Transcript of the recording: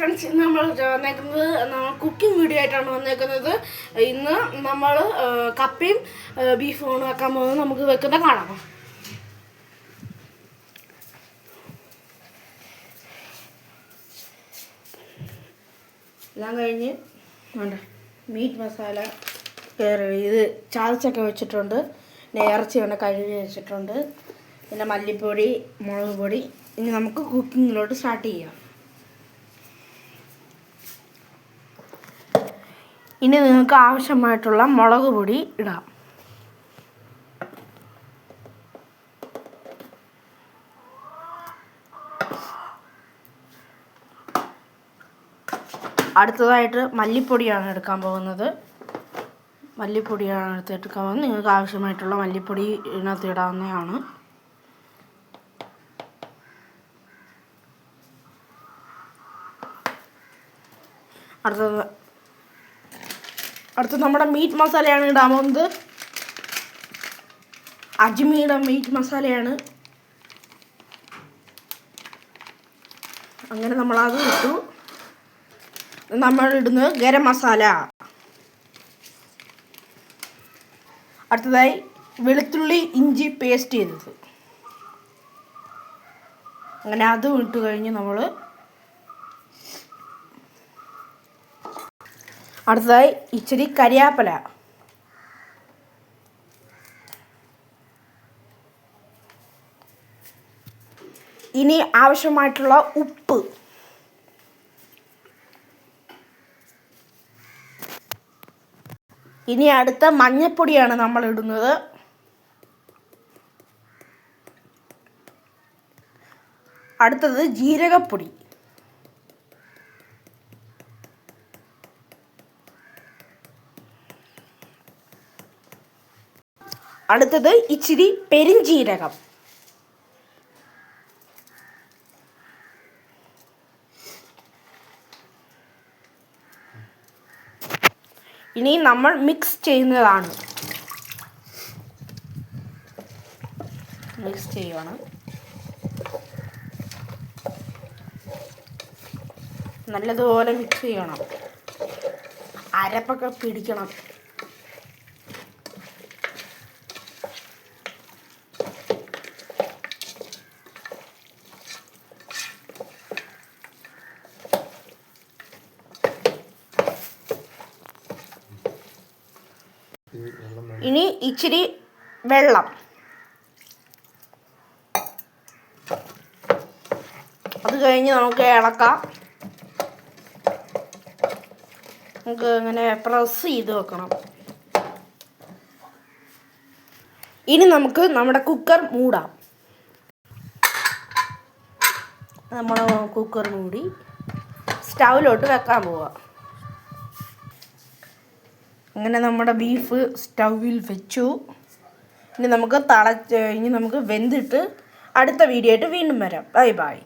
Friends, ഇന്ന് നമ്മൾ വന്നേക്കുന്നത് കുക്കിംഗ് വീഡിയോ ആയിട്ടാണ് വന്നേക്കുന്നത്. ഇന്ന് നമ്മൾ കപ്പയും ബീഫും വെക്കാൻ പോകുന്നത്. നമുക്ക് വെക്കുന്ന കാണാം. എല്ലാം കഴിഞ്ഞ് വേണ്ട മീറ്റ് മസാല ഇത് ചാർച്ചൊക്കെ വെച്ചിട്ടുണ്ട്. പിന്നെ ഇറച്ചി വേണ്ട കഴുകി വെച്ചിട്ടുണ്ട്. പിന്നെ മല്ലിപ്പൊടി, മുളക് പൊടി. ഇനി നമുക്ക് കുക്കിങ്ങിലോട്ട് സ്റ്റാർട്ട് ചെയ്യാം. ഇനി നിങ്ങൾക്ക് ആവശ്യമായിട്ടുള്ള മുളക് പൊടി ഇടാം. അടുത്തതായിട്ട് മല്ലിപ്പൊടിയാണ് എടുക്കാൻ പോകുന്നത്. മല്ലിപ്പൊടിയാണ് എടുക്കാൻ പോകുന്നത്. നിങ്ങൾക്ക് ആവശ്യമായിട്ടുള്ള മല്ലിപ്പൊടി ഇതിനകത്ത് ഇടാവുന്നതാണ്. അടുത്ത നമ്മുടെ മീറ്റ് മസാലയാണ് ഇടാൻ പോകുന്നത്. അജ്മീയുടെ മീറ്റ് മസാലയാണ്. അങ്ങനെ നമ്മളത് ഇട്ടു. നമ്മൾ ഇടുന്നത് ഗരം മസാല. അടുത്തതായി വെളുത്തുള്ളി ഇഞ്ചി പേസ്റ്റ് ചെയ്തത്. അങ്ങനെ അതും ഇട്ട് കഴിഞ്ഞ് നമ്മൾ അടുത്തതായി ഇച്ചിരി കരിയാപ്പല. ഇനി ആവശ്യമായിട്ടുള്ള ഉപ്പ്. ഇനി അടുത്ത മഞ്ഞൾപ്പൊടിയാണ് നമ്മൾ ഇടുന്നത്. അടുത്തത് ജീരകപ്പൊടി. അടുത്തത് ഇച്ചിരി പെരിഞ്ജീരകം. ഇനി നമ്മൾ മിക്സ് ചെയ്യുന്നതാണ്. മിക്സ് ചെയ്യുവാണ്. നല്ലതുപോലെ മിക്സ് ചെയ്യണം. അരപ്പൊക്കെ പിടിക്കണം. ഇനി ഇച്ചിരി വെള്ളം. അത് കഴിഞ്ഞ് നമുക്ക് ഇളക്കാം. നമുക്ക് ഇങ്ങനെ പ്രസ് ചെയ്ത് വെക്കണം. ഇനി നമുക്ക് നമ്മുടെ കുക്കർ മൂടാം. നമ്മൾ കുക്കർ മൂടി സ്റ്റൗവിലോട്ട് വെക്കാൻ പോവാം. അങ്ങനെ നമ്മുടെ ബീഫ് സ്റ്റൗവിൽ വെച്ചു. ഇനി നമുക്ക് വെന്തിട്ട് അടുത്ത വീഡിയോ ആയിട്ട് വീണ്ടും വരാം. Bye bye.